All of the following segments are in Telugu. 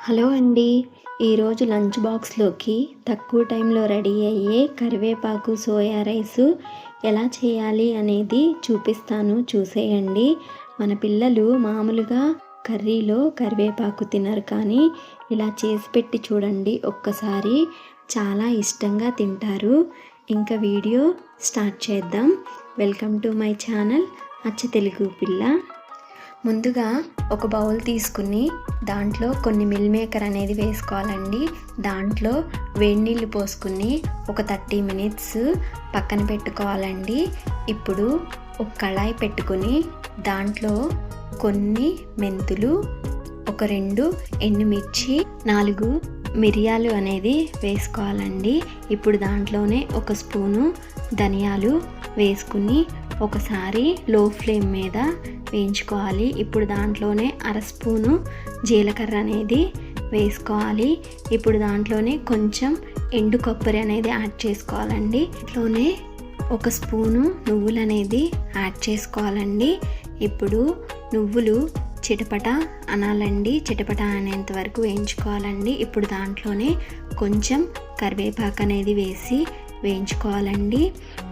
హలో అండి. ఈరోజు లంచ్ బాక్స్‌లోకి తక్కువ టైంలో రెడీ అయ్యే కరివేపాకు సోయా రైసు ఎలా చేయాలి అనేది చూపిస్తాను, చూసేయండి. మన పిల్లలు మామూలుగా కర్రీలో కరివేపాకు తినరు, కానీ ఇలా చేసి పెట్టి చూడండి ఒక్కసారి, చాలా ఇష్టంగా తింటారు. ఇంకా వీడియో స్టార్ట్ చేద్దాం. వెల్కమ్ టు మై ఛానల్ అచ్చ తెలుగు పిల్ల. ముందుగా ఒక బౌల్ తీసుకుని దాంట్లో కొన్ని మిల్ మేకర్ అనేది వేసుకోవాలండి. దాంట్లో వేడి నీళ్ళు పోసుకుని ఒక 30 మినిట్స్ పక్కన పెట్టుకోవాలండి. ఇప్పుడు ఒక కళాయి పెట్టుకుని దాంట్లో కొన్ని మెంతులు, ఒక 2 ఎండుమిర్చి, 4 మిరియాలు అనేది వేసుకోవాలండి. ఇప్పుడు దాంట్లోనే ఒక స్పూను ధనియాలు వేసుకుని ఒకసారి లో ఫ్లేమ్ మీద వేయించుకోవాలి. ఇప్పుడు దాంట్లోనే అర స్పూను జీలకర్ర అనేది వేసుకోవాలి. ఇప్పుడు దాంట్లోనే కొంచెం ఎండు కొబ్బరి అనేది యాడ్ చేసుకోవాలండి. దాంట్లోనే ఒక స్పూను నువ్వులు అనేది యాడ్ చేసుకోవాలండి. ఇప్పుడు నువ్వులు చిటపట అనాలండి, చిటపట అనేంత వరకు వేయించుకోవాలండి. ఇప్పుడు దాంట్లోనే కొంచెం కరివేపాకు అనేది వేసి వేయించుకోవాలండి.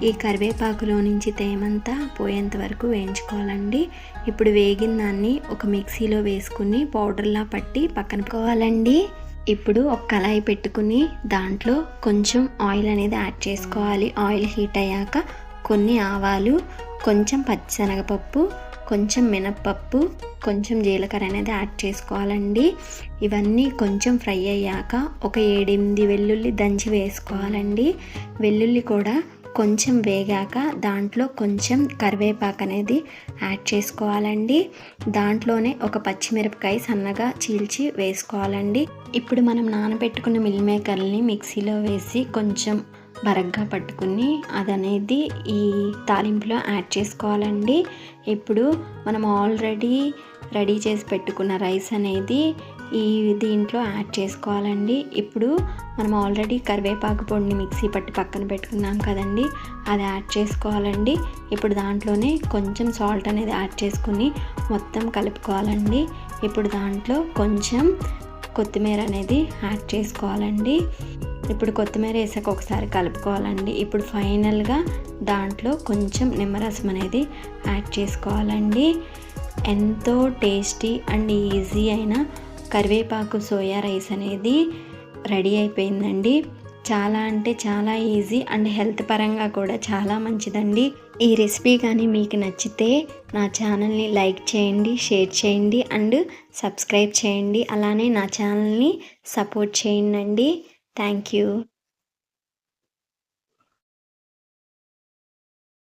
ఈ కరివేపాకులో నుంచి తేమంతా పోయేంత వరకు వేయించుకోవాలండి. ఇప్పుడు వేగిన దాన్ని ఒక మిక్సీలో వేసుకుని పౌడర్లా పట్టి పక్కన పెట్టుకోవాలండి. ఇప్పుడు ఒక కళాయి పెట్టుకుని దాంట్లో కొంచెం ఆయిల్ అనేది యాడ్ చేసుకోవాలి. ఆయిల్ హీట్ అయ్యాక కొన్ని ఆవాలు, కొంచెం పచ్చిశనగపప్పు, కొంచెం మినప్పప్పు, కొంచెం జీలకర్ర అనేది యాడ్ చేసుకోవాలండి. ఇవన్నీ కొంచెం ఫ్రై అయ్యాక ఒక 7-8 వెల్లుల్లి దంచి వేసుకోవాలండి. వెల్లుల్లి కూడా కొంచెం వేగాక దాంట్లో కొంచెం కరివేపాకు అనేది యాడ్ చేసుకోవాలండి. దాంట్లోనే ఒక పచ్చిమిరపకాయ సన్నగా చీల్చి వేసుకోవాలండి. ఇప్పుడు మనం నానబెట్టుకున్న మిల్ మేకర్ని మిక్సీలో వేసి కొంచెం బరగ్గా పట్టుకుని అదనేది ఈ తాలింపులో యాడ్ చేసుకోవాలండి. ఇప్పుడు మనం ఆల్రెడీ రెడీ చేసి పెట్టుకున్న రైస్ అనేది ఈ దీంట్లో యాడ్ చేసుకోవాలండి. ఇప్పుడు మనం ఆల్రెడీ కరివేపాకు పొడిని మిక్సీ పట్టి పక్కన పెట్టుకున్నాం కదండి, అది యాడ్ చేసుకోవాలండి. ఇప్పుడు దాంట్లోనే కొంచెం సాల్ట్ అనేది యాడ్ చేసుకుని మొత్తం కలుపుకోవాలండి. ఇప్పుడు దాంట్లో కొంచెం కొత్తిమీర అనేది యాడ్ చేసుకోవాలండి. ఇప్పుడు కొత్తిమీర వేసాక ఒకసారి కలుపుకోవాలండి. ఇప్పుడు ఫైనల్గా దాంట్లో కొంచెం నిమ్మరసం అనేది యాడ్ చేసుకోవాలండి. ఎంతో టేస్టీ అండ్ ఈజీ అయిన కరివేపాకు సోయా రైస్ అనేది రెడీ అయిపోయిందండి. చాలా అంటే చాలా ఈజీ అండ్ హెల్త్ పరంగా కూడా చాలా మంచిదండి. ఈ రెసిపీ కానీ మీకు నచ్చితే నా ఛానల్ని లైక్ చేయండి, షేర్ చేయండి అండ్ సబ్స్క్రైబ్ చేయండి. అలానే నా ఛానల్ని సపోర్ట్ చేయండి. Thank you.